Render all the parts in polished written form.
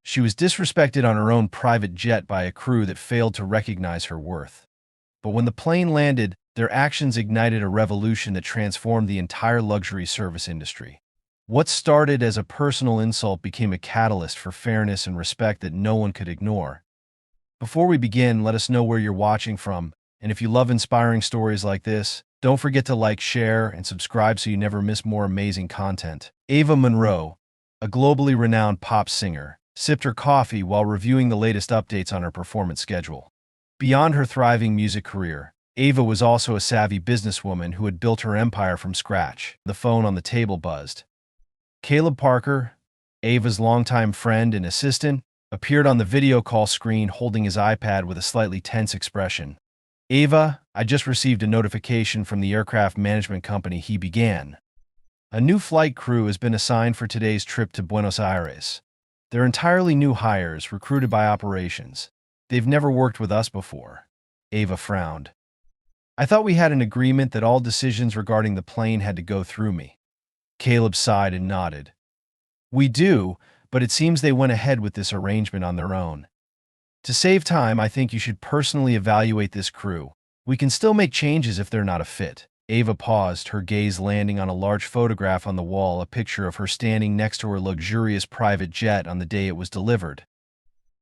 She was disrespected on her own private jet by a crew that failed to recognize her worth. But when the plane landed, their actions ignited a revolution that transformed the entire luxury service industry. What started as a personal insult became a catalyst for fairness and respect that no one could ignore. Before we begin, let us know where you're watching from, and if you love inspiring stories like this, don't forget to like, share, and subscribe so you never miss more amazing content. Ava Monroe, a globally renowned pop singer, sipped her coffee while reviewing the latest updates on her performance schedule. Beyond her thriving music career, Ava was also a savvy businesswoman who had built her empire from scratch. The phone on the table buzzed. Caleb Parker, Ava's longtime friend and assistant, appeared on the video call screen holding his iPad with a slightly tense expression. "Ava, I just received a notification from the aircraft management company," he began. "A new flight crew has been assigned for today's trip to Buenos Aires. They're entirely new hires, recruited by operations. They've never worked with us before." Ava frowned. "I thought we had an agreement that all decisions regarding the plane had to go through me." Caleb sighed and nodded. "We do, but it seems they went ahead with this arrangement on their own. To save time, I think you should personally evaluate this crew. We can still make changes if they're not a fit." Ava paused, her gaze landing on a large photograph on the wall, a picture of her standing next to her luxurious private jet on the day it was delivered.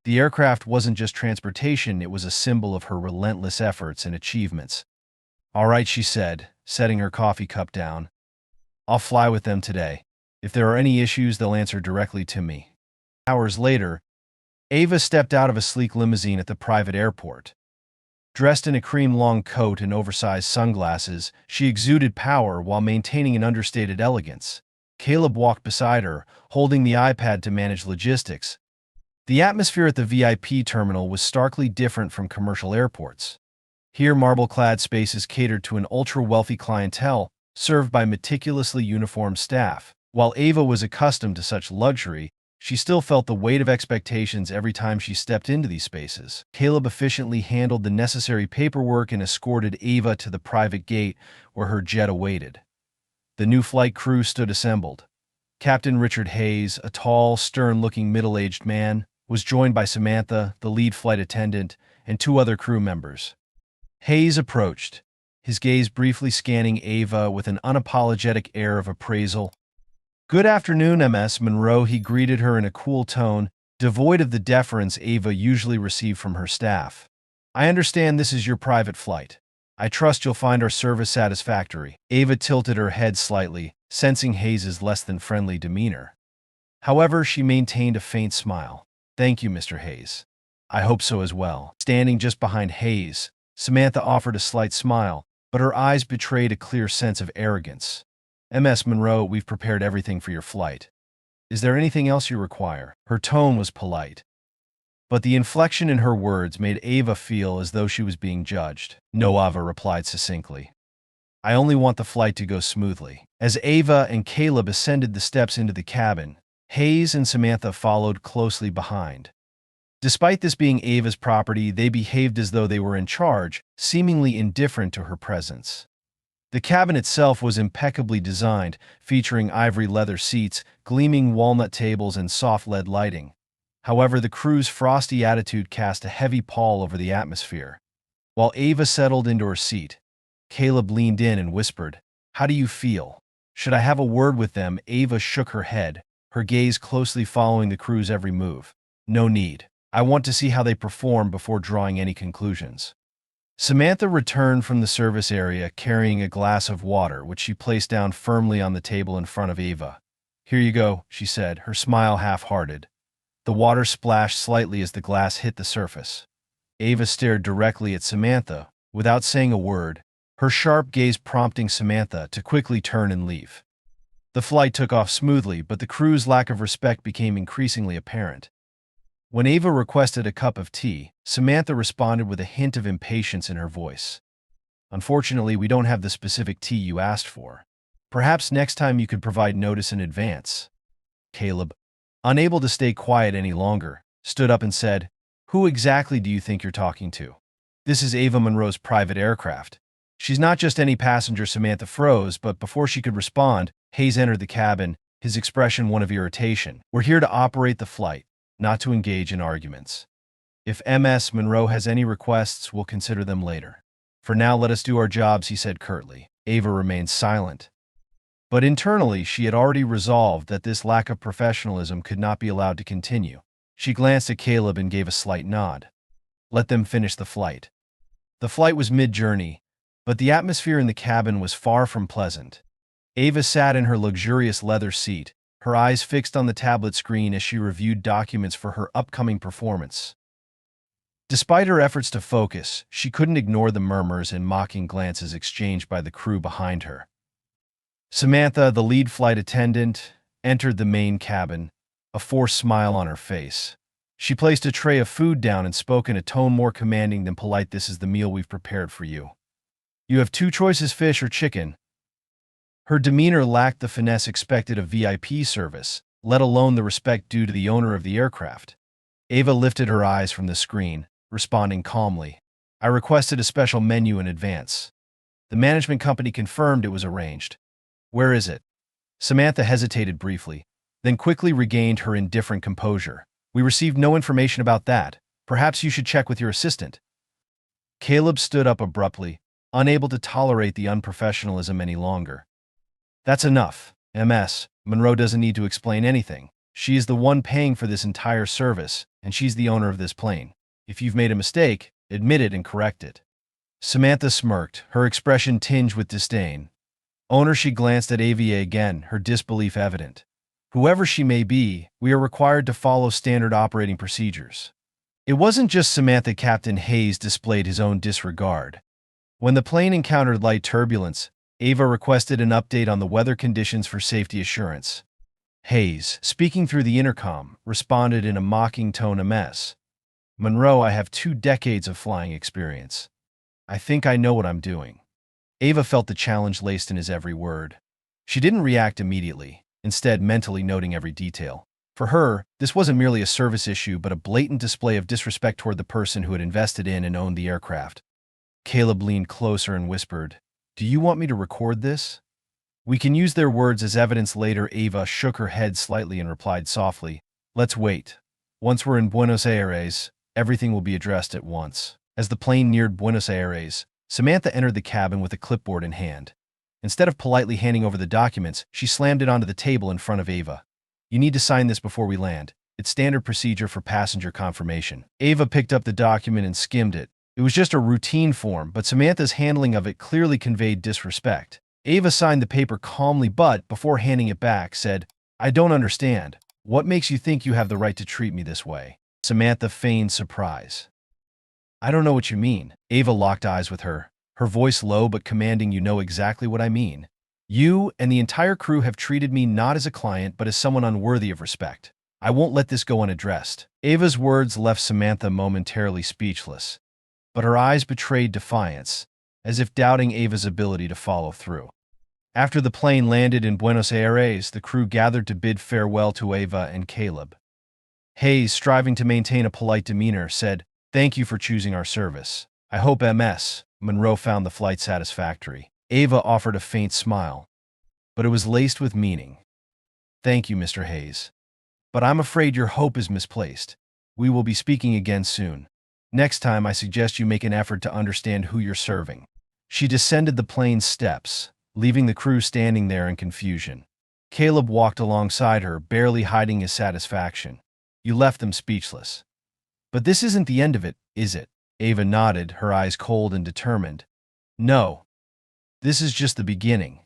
The aircraft wasn't just transportation, it was a symbol of her relentless efforts and achievements. "All right," she said, setting her coffee cup down. "I'll fly with them today. If there are any issues, they'll answer directly to me." Hours later, Ava stepped out of a sleek limousine at the private airport. Dressed in a cream long coat and oversized sunglasses, she exuded power while maintaining an understated elegance. Caleb walked beside her, holding the iPad to manage logistics. The atmosphere at the VIP terminal was starkly different from commercial airports. Here, marble-clad spaces catered to an ultra-wealthy clientele, served by meticulously uniformed staff. While Ava was accustomed to such luxury, she still felt the weight of expectations every time she stepped into these spaces. Caleb efficiently handled the necessary paperwork and escorted Ava to the private gate where her jet awaited. The new flight crew stood assembled. Captain Richard Hayes, a tall, stern-looking middle-aged man, was joined by Samantha, the lead flight attendant, and two other crew members. Hayes approached, his gaze briefly scanning Ava with an unapologetic air of appraisal. "Good afternoon, Ms. Monroe," he greeted her in a cool tone, devoid of the deference Ava usually received from her staff. "I understand this is your private flight. I trust you'll find our service satisfactory." Ava tilted her head slightly, sensing Hayes's less than friendly demeanor. However, she maintained a faint smile. "Thank you, Mr. Hayes. I hope so as well." Standing just behind Hayes, Samantha offered a slight smile, but her eyes betrayed a clear sense of arrogance. "Ms. Monroe, we've prepared everything for your flight. Is there anything else you require?" Her tone was polite, but the inflection in her words made Ava feel as though she was being judged. "No," Ava replied succinctly. "I only want the flight to go smoothly." As Ava and Caleb ascended the steps into the cabin, Hayes and Samantha followed closely behind. Despite this being Ava's property, they behaved as though they were in charge, seemingly indifferent to her presence. The cabin itself was impeccably designed, featuring ivory leather seats, gleaming walnut tables, and soft LED lighting. However, the crew's frosty attitude cast a heavy pall over the atmosphere. While Ava settled into her seat, Caleb leaned in and whispered, "How do you feel? Should I have a word with them?" Ava shook her head, her gaze closely following the crew's every move. "No need. I want to see how they perform before drawing any conclusions." Samantha returned from the service area carrying a glass of water, which she placed down firmly on the table in front of Ava. "Here you go," she said, her smile half-hearted. The water splashed slightly as the glass hit the surface. Ava stared directly at Samantha, without saying a word, her sharp gaze prompting Samantha to quickly turn and leave. The flight took off smoothly, but the crew's lack of respect became increasingly apparent. When Ava requested a cup of tea, Samantha responded with a hint of impatience in her voice. "Unfortunately, we don't have the specific tea you asked for. Perhaps next time you could provide notice in advance." Caleb, unable to stay quiet any longer, stood up and said, "Who exactly do you think you're talking to? This is Ava Monroe's private aircraft. She's not just any passenger." Samantha froze, but before she could respond, Hayes entered the cabin, his expression one of irritation. "We're here to operate the flight. not to engage in arguments. If MS Monroe has any requests, we'll consider them later. For now, let us do our jobs, he said curtly. Ava remained silent. But internally, she had already resolved that this lack of professionalism could not be allowed to continue. She glanced at Caleb and gave a slight nod. Let them finish the flight. The flight was mid-journey, but the atmosphere in the cabin was far from pleasant. Ava sat in her luxurious leather seat, her eyes fixed on the tablet screen as she reviewed documents for her upcoming performance. Despite her efforts to focus, she couldn't ignore the murmurs and mocking glances exchanged by the crew behind her. Samantha, the lead flight attendant, entered the main cabin, a forced smile on her face. She placed a tray of food down and spoke in a tone more commanding than polite. This is the meal we've prepared for you. You have two choices, fish or chicken. Her demeanor lacked the finesse expected of VIP service, let alone the respect due to the owner of the aircraft. Ava lifted her eyes from the screen, responding calmly. I requested a special menu in advance. The management company confirmed it was arranged. Where is it? Samantha hesitated briefly, then quickly regained her indifferent composure. We received no information about that. Perhaps you should check with your assistant. Caleb stood up abruptly, unable to tolerate the unprofessionalism any longer. That's enough. MS Monroe doesn't need to explain anything. She is the one paying for this entire service, and she's the owner of this plane. If you've made a mistake, admit it and correct it. Samantha smirked, her expression tinged with disdain. Owner, she glanced at Ava again, her disbelief evident. Whoever she may be, we are required to follow standard operating procedures. It wasn't just Samantha. Captain Hayes displayed his own disregard. When the plane encountered light turbulence, Ava requested an update on the weather conditions for safety assurance. Hayes, speaking through the intercom, responded in a mocking tone. MS Monroe, I have 2 decades of flying experience. I think I know what I'm doing. Ava felt the challenge laced in his every word. She didn't react immediately, instead mentally noting every detail. For her, this wasn't merely a service issue but a blatant display of disrespect toward the person who had invested in and owned the aircraft. Caleb leaned closer and whispered, Do you want me to record this? We can use their words as evidence later. Ava shook her head slightly and replied softly, Let's wait. Once we're in Buenos Aires, everything will be addressed at once. As the plane neared Buenos Aires, Samantha entered the cabin with a clipboard in hand. Instead of politely handing over the documents, she slammed it onto the table in front of Ava. You need to sign this before we land. It's standard procedure for passenger confirmation. Ava picked up the document and skimmed it. It was just a routine form, but Samantha's handling of it clearly conveyed disrespect. Ava signed the paper calmly but, before handing it back, said, I don't understand. What makes you think you have the right to treat me this way? Samantha feigned surprise. I don't know what you mean. Ava locked eyes with her, her voice low but commanding. You know exactly what I mean. You and the entire crew have treated me not as a client but as someone unworthy of respect. I won't let this go unaddressed. Ava's words left Samantha momentarily speechless, but her eyes betrayed defiance, as if doubting Ava's ability to follow through. After the plane landed in Buenos Aires, the crew gathered to bid farewell to Ava and Caleb. Hayes, striving to maintain a polite demeanor, said, Thank you for choosing our service. I hope MS Monroe found the flight satisfactory. Ava offered a faint smile, but it was laced with meaning. Thank you, Mr. Hayes. But I'm afraid your hope is misplaced. We will be speaking again soon. Next time, I suggest you make an effort to understand who you're serving. She descended the plane's steps, leaving the crew standing there in confusion. Caleb walked alongside her, barely hiding his satisfaction. You left them speechless. But this isn't the end of it, is it? Ava nodded, her eyes cold and determined. No. This is just the beginning.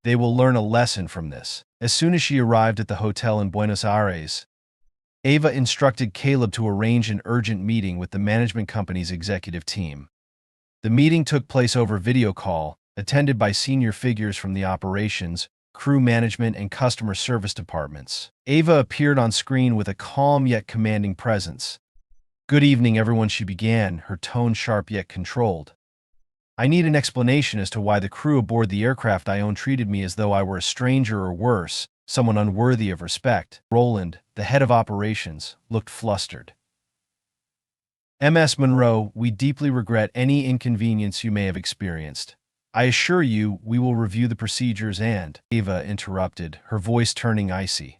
They will learn a lesson from this. As soon as she arrived at the hotel in Buenos Aires, Ava instructed Caleb to arrange an urgent meeting with the management company's executive team. The meeting took place over video call, attended by senior figures from the operations, crew management, and customer service departments. Ava appeared on screen with a calm yet commanding presence. Good evening, everyone, she began, her tone sharp yet controlled. I need an explanation as to why the crew aboard the aircraft I own treated me as though I were a stranger or worse, someone unworthy of respect. Roland, the head of operations, looked flustered. MS Monroe, we deeply regret any inconvenience you may have experienced. I assure you we will review the procedures and— Ava interrupted, her voice turning icy.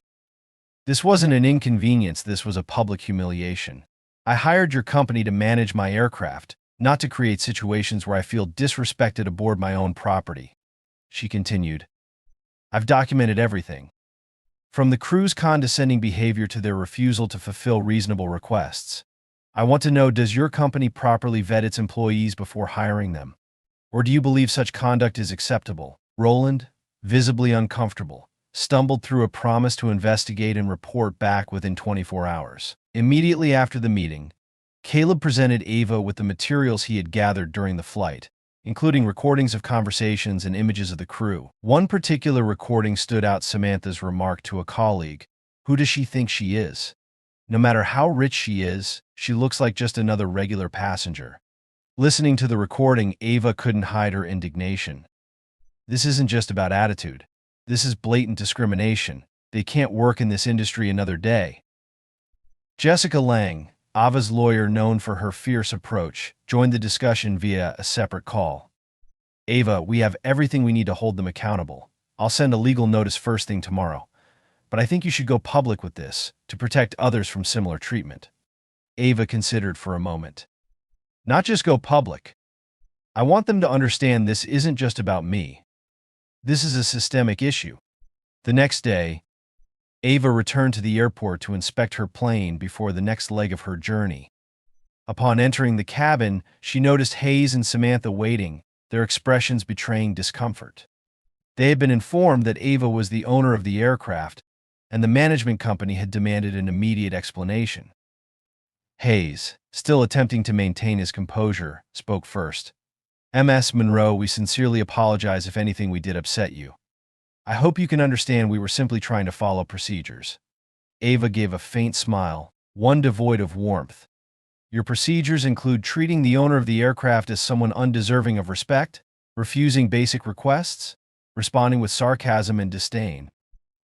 This wasn't an inconvenience, this was a public humiliation. I hired your company to manage my aircraft, not to create situations where I feel disrespected aboard my own property. She continued, I've documented everything. From the crew's condescending behavior to their refusal to fulfill reasonable requests. I want to know, does your company properly vet its employees before hiring them? Or do you believe such conduct is acceptable? Roland, visibly uncomfortable, stumbled through a promise to investigate and report back within 24 hours. Immediately after the meeting, Caleb presented Ava with the materials he had gathered during the flight, including recordings of conversations and images of the crew. One particular recording stood out: Samantha's remark to a colleague, "Who does she think she is? No matter how rich she is, she looks like just another regular passenger." Listening to the recording, Ava couldn't hide her indignation. This isn't just about attitude. This is blatant discrimination. They can't work in this industry another day. Jessica Lang, Ava's lawyer known for her fierce approach, joined the discussion via a separate call. Ava, we have everything we need to hold them accountable. I'll send a legal notice first thing tomorrow. But I think you should go public with this, to protect others from similar treatment. Ava considered for a moment. Not just go public. I want them to understand this isn't just about me. This is a systemic issue. The next day, Ava returned to the airport to inspect her plane before the next leg of her journey. Upon entering the cabin, she noticed Hayes and Samantha waiting, their expressions betraying discomfort. They had been informed that Ava was the owner of the aircraft, and the management company had demanded an immediate explanation. Hayes, still attempting to maintain his composure, spoke first. Ms. Monroe, we sincerely apologize if anything we did upset you. I hope you can understand we were simply trying to follow procedures. Ava gave a faint smile, one devoid of warmth. Your procedures include treating the owner of the aircraft as someone undeserving of respect, refusing basic requests, responding with sarcasm and disdain.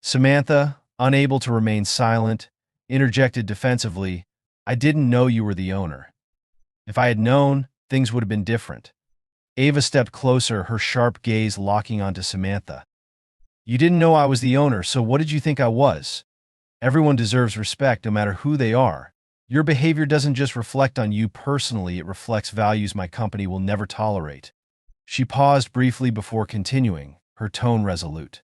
Samantha, unable to remain silent, interjected defensively, I didn't know you were the owner. If I had known, things would have been different. Ava stepped closer, her sharp gaze locking onto Samantha. You didn't know I was the owner, so what did you think I was? Everyone deserves respect, no matter who they are. Your behavior doesn't just reflect on you personally, it reflects values my company will never tolerate. She paused briefly before continuing, her tone resolute.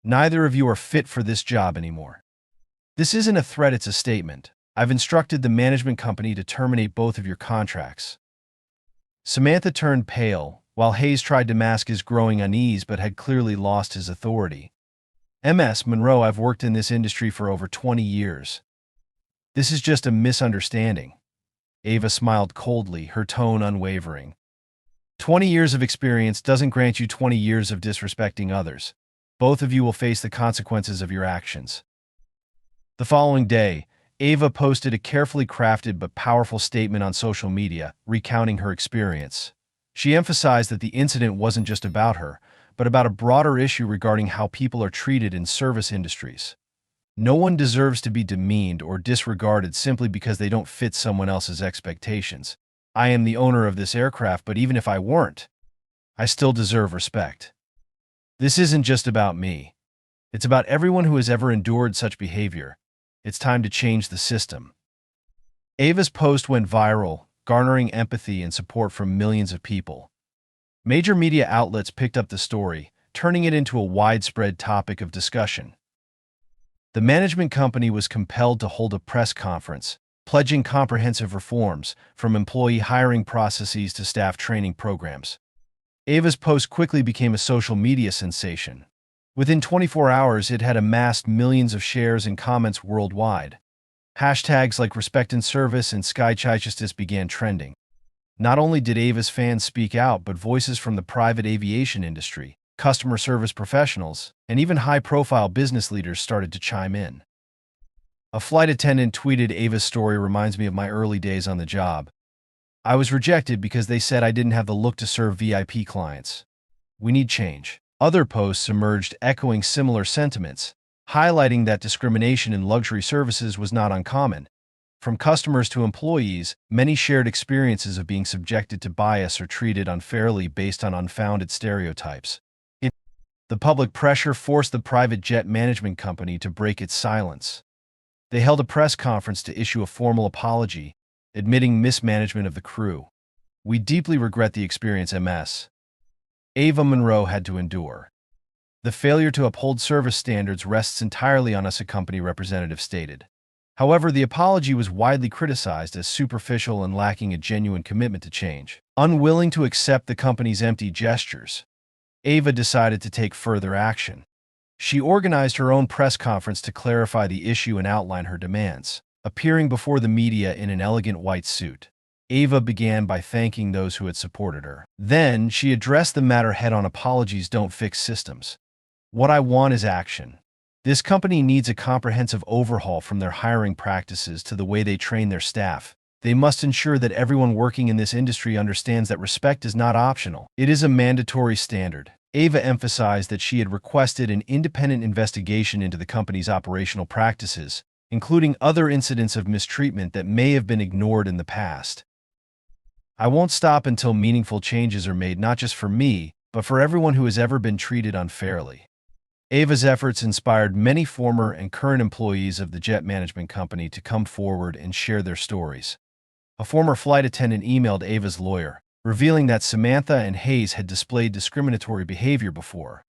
Neither of you are fit for this job anymore. This isn't a threat, it's a statement. I've instructed the management company to terminate both of your contracts. Samantha turned pale, while Hayes tried to mask his growing unease but had clearly lost his authority. Ms. Monroe, I've worked in this industry for over 20 years. This is just a misunderstanding. Ava smiled coldly, her tone unwavering. 20 years of experience doesn't grant you 20 years of disrespecting others. Both of you will face the consequences of your actions. The following day, Ava posted a carefully crafted but powerful statement on social media, recounting her experience. She emphasized that the incident wasn't just about her, but about a broader issue regarding how people are treated in service industries. No one deserves to be demeaned or disregarded simply because they don't fit someone else's expectations. I am the owner of this aircraft, but even if I weren't, I still deserve respect. This isn't just about me. It's about everyone who has ever endured such behavior. It's time to change the system. Ava's post went viral, garnering empathy and support from millions of people. Major media outlets picked up the story, turning it into a widespread topic of discussion. The management company was compelled to hold a press conference, pledging comprehensive reforms, from employee hiring processes to staff training programs. Ava's post quickly became a social media sensation. Within 24 hours, it had amassed millions of shares and comments worldwide. Hashtags like Respect and Service and Skychai began trending. Not only did Ava's fans speak out, but voices from the private aviation industry, customer service professionals, and even high-profile business leaders started to chime in. A flight attendant tweeted, Ava's story reminds me of my early days on the job. I was rejected because they said I didn't have the look to serve VIP clients. We need change. Other posts emerged echoing similar sentiments, highlighting that discrimination in luxury services was not uncommon. From customers to employees, many shared experiences of being subjected to bias or treated unfairly based on unfounded stereotypes. The public pressure forced the private jet management company to break its silence. They held a press conference to issue a formal apology, admitting mismanagement of the crew. "We deeply regret the experience Ms. Ava Monroe had to endure. The failure to uphold service standards rests entirely on us," a company representative stated. However, the apology was widely criticized as superficial and lacking a genuine commitment to change. Unwilling to accept the company's empty gestures, Ava decided to take further action. She organized her own press conference to clarify the issue and outline her demands. Appearing before the media in an elegant white suit, Ava began by thanking those who had supported her. Then, she addressed the matter head-on. "Apologies don't fix systems. What I want is action. This company needs a comprehensive overhaul from their hiring practices to the way they train their staff. They must ensure that everyone working in this industry understands that respect is not optional. It is a mandatory standard." Ava emphasized that she had requested an independent investigation into the company's operational practices, including other incidents of mistreatment that may have been ignored in the past. "I won't stop until meaningful changes are made, not just for me, but for everyone who has ever been treated unfairly." Ava's efforts inspired many former and current employees of the jet management company to come forward and share their stories. A former flight attendant emailed Ava's lawyer, revealing that Samantha and Hayes had displayed discriminatory behavior before.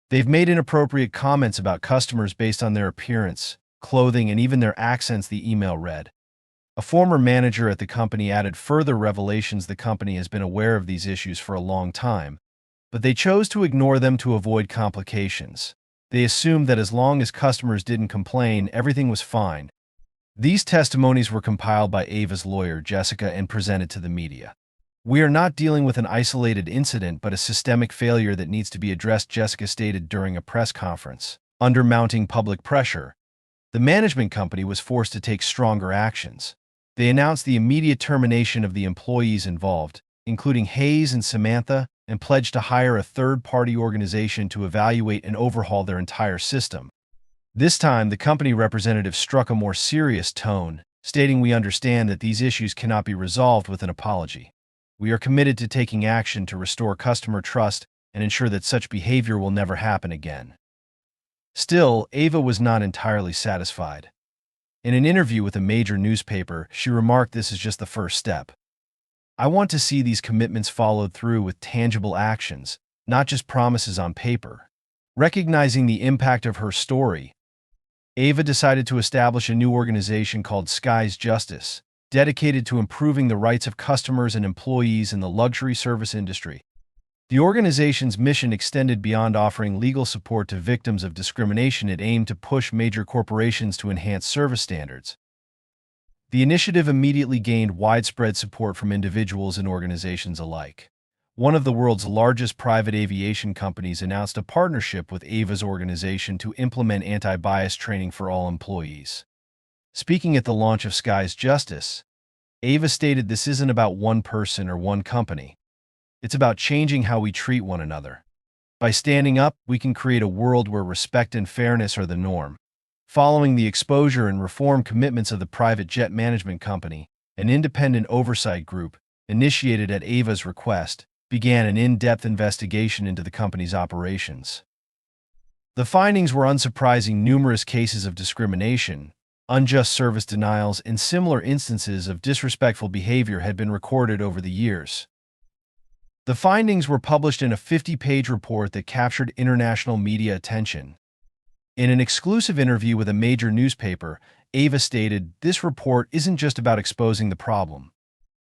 "They've made inappropriate comments about customers based on their appearance, clothing, and even their accents," the email read. A former manager at the company added further revelations. "The company has been aware of these issues for a long time, but they chose to ignore them to avoid complications. They assumed that as long as customers didn't complain, everything was fine." These testimonies were compiled by Ava's lawyer, Jessica, and presented to the media. "We are not dealing with an isolated incident, but a systemic failure that needs to be addressed," Jessica stated during a press conference. Under mounting public pressure, the management company was forced to take stronger actions. They announced the immediate termination of the employees involved, including Hayes and Samantha, and pledged to hire a third-party organization to evaluate and overhaul their entire system. This time, the company representative struck a more serious tone, stating, "We understand that these issues cannot be resolved with an apology. We are committed to taking action to restore customer trust and ensure that such behavior will never happen again." Still, Ava was not entirely satisfied. In an interview with a major newspaper, she remarked, "This is just the first step. I want to see these commitments followed through with tangible actions, not just promises on paper." Recognizing the impact of her story, Ava decided to establish a new organization called Skies Justice, dedicated to improving the rights of customers and employees in the luxury service industry. The organization's mission extended beyond offering legal support to victims of discrimination. It aimed to push major corporations to enhance service standards. The initiative immediately gained widespread support from individuals and organizations alike. One of the world's largest private aviation companies announced a partnership with Ava's organization to implement anti-bias training for all employees. Speaking at the launch of Skies Justice, Ava stated, "This isn't about one person or one company. It's about changing how we treat one another. By standing up, we can create a world where respect and fairness are the norm." Following the exposure and reform commitments of the private jet management company, an independent oversight group, initiated at Ava's request, began an in-depth investigation into the company's operations. The findings were unsurprising. Numerous cases of discrimination, unjust service denials, and similar instances of disrespectful behavior had been recorded over the years. The findings were published in a 50-page report that captured international media attention. In an exclusive interview with a major newspaper, Ava stated, "This report isn't just about exposing the problem.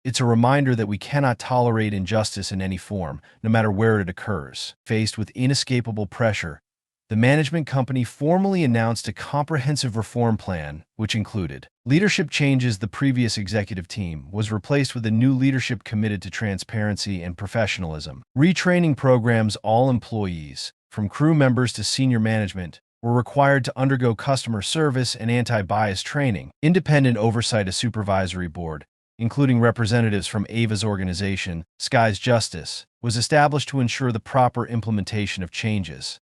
It's a reminder that we cannot tolerate injustice in any form, no matter where it occurs." Faced with inescapable pressure, the management company formally announced a comprehensive reform plan, which included leadership changes. The previous executive team was replaced with a new leadership committed to transparency and professionalism. Retraining programs. All employees, from crew members to senior management, were required to undergo customer service and anti-bias training. Independent oversight. A supervisory board, including representatives from Ava's organization, Skies Justice, was established to ensure the proper implementation of changes.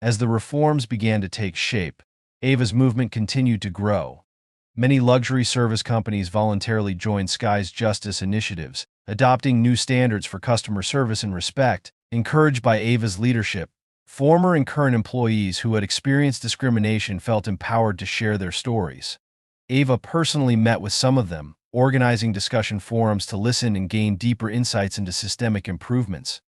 As the reforms began to take shape, Ava's movement continued to grow. Many luxury service companies voluntarily joined Skies Justice initiatives, adopting new standards for customer service and respect. Encouraged by Ava's leadership, former and current employees who had experienced discrimination felt empowered to share their stories. Ava personally met with some of them, organizing discussion forums to listen and gain deeper insights into systemic improvements.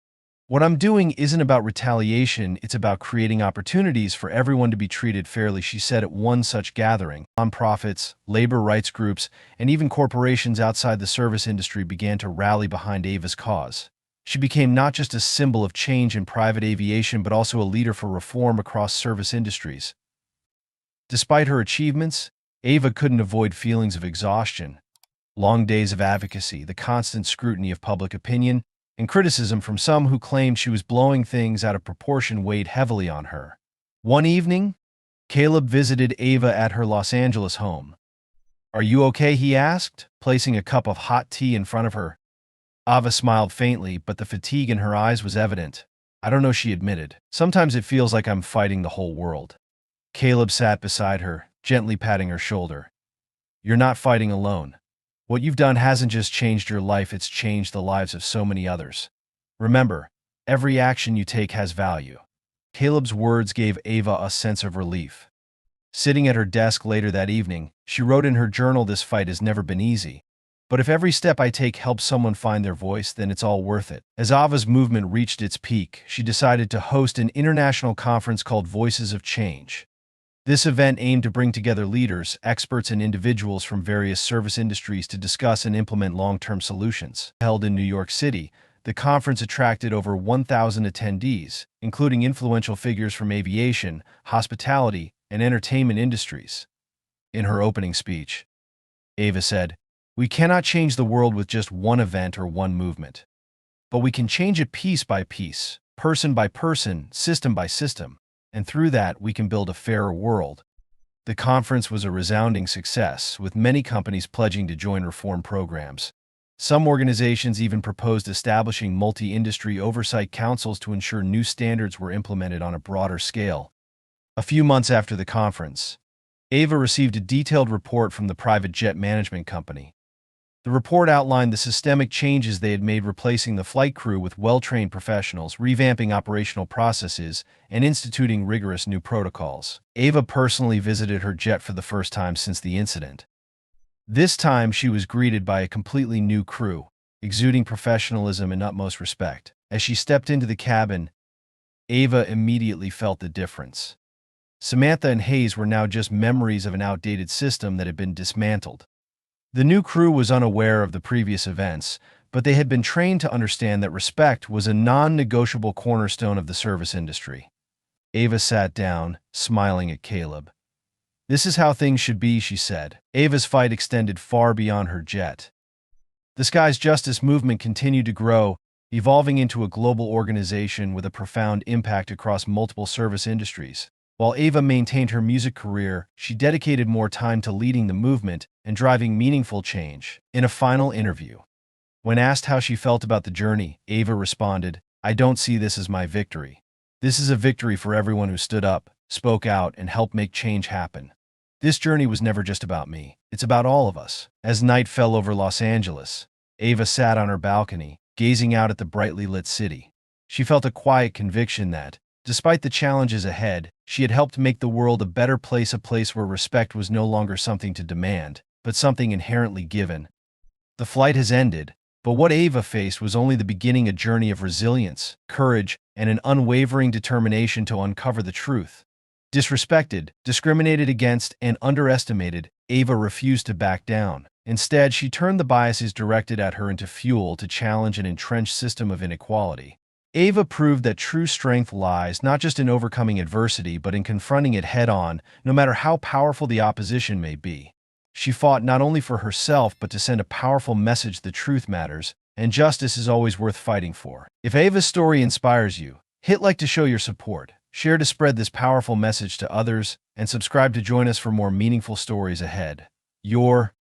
What I'm doing isn't about retaliation, it's about creating opportunities for everyone to be treated fairly, she said at one such gathering. Nonprofits, labor rights groups, and even corporations outside the service industry began to rally behind Ava's cause. She became not just a symbol of change in private aviation, but also a leader for reform across service industries. Despite her achievements, Ava couldn't avoid feelings of exhaustion. Long days of advocacy, the constant scrutiny of public opinion, and criticism from some who claimed she was blowing things out of proportion weighed heavily on her. One evening, Caleb visited Ava at her Los Angeles home. "Are you okay?" he asked, placing a cup of hot tea in front of her. Ava smiled faintly, but the fatigue in her eyes was evident. "I don't know," she admitted. "Sometimes it feels like I'm fighting the whole world." Caleb sat beside her, gently patting her shoulder. "You're not fighting alone. What you've done hasn't just changed your life, it's changed the lives of so many others. Remember, every action you take has value." Caleb's words gave Ava a sense of relief. Sitting at her desk later that evening, she wrote in her journal, "This fight has never been easy. But if every step I take helps someone find their voice, then it's all worth it." As Ava's movement reached its peak, she decided to host an international conference called Voices of Change. This event aimed to bring together leaders, experts, and individuals from various service industries to discuss and implement long-term solutions. Held in New York City, the conference attracted over 1,000 attendees, including influential figures from aviation, hospitality, and entertainment industries. In her opening speech, Ava said, "We cannot change the world with just one event or one movement. But we can change it piece by piece, person by person, system by system. And through that, we can build a fairer world." The conference was a resounding success, with many companies pledging to join reform programs. Some organizations even proposed establishing multi-industry oversight councils to ensure new standards were implemented on a broader scale. A few months after the conference, Ava received a detailed report from the private jet management company. The report outlined the systemic changes they had made, replacing the flight crew with well-trained professionals, revamping operational processes, and instituting rigorous new protocols. Ava personally visited her jet for the first time since the incident. This time, she was greeted by a completely new crew, exuding professionalism and utmost respect. As she stepped into the cabin, Ava immediately felt the difference. Samantha and Hayes were now just memories of an outdated system that had been dismantled. The new crew was unaware of the previous events, but they had been trained to understand that respect was a non-negotiable cornerstone of the service industry. Ava sat down, smiling at Caleb. "This is how things should be," she said. Ava's fight extended far beyond her jet. The Skies Justice movement continued to grow, evolving into a global organization with a profound impact across multiple service industries. While Ava maintained her music career, she dedicated more time to leading the movement and driving meaningful change. In a final interview, when asked how she felt about the journey, Ava responded, "I don't see this as my victory. This is a victory for everyone who stood up, spoke out, and helped make change happen. This journey was never just about me. It's about all of us." As night fell over Los Angeles, Ava sat on her balcony, gazing out at the brightly lit city. She felt a quiet conviction that, despite the challenges ahead, she had helped make the world a better place, a place where respect was no longer something to demand, but something inherently given. The flight has ended, but what Ava faced was only the beginning, a journey of resilience, courage, and an unwavering determination to uncover the truth. Disrespected, discriminated against, and underestimated, Ava refused to back down. Instead, she turned the biases directed at her into fuel to challenge an entrenched system of inequality. Ava proved that true strength lies not just in overcoming adversity, but in confronting it head-on, no matter how powerful the opposition may be. She fought not only for herself, but to send a powerful message: the truth matters, and justice is always worth fighting for. If Ava's story inspires you, hit like to show your support, share to spread this powerful message to others, and subscribe to join us for more meaningful stories ahead. Your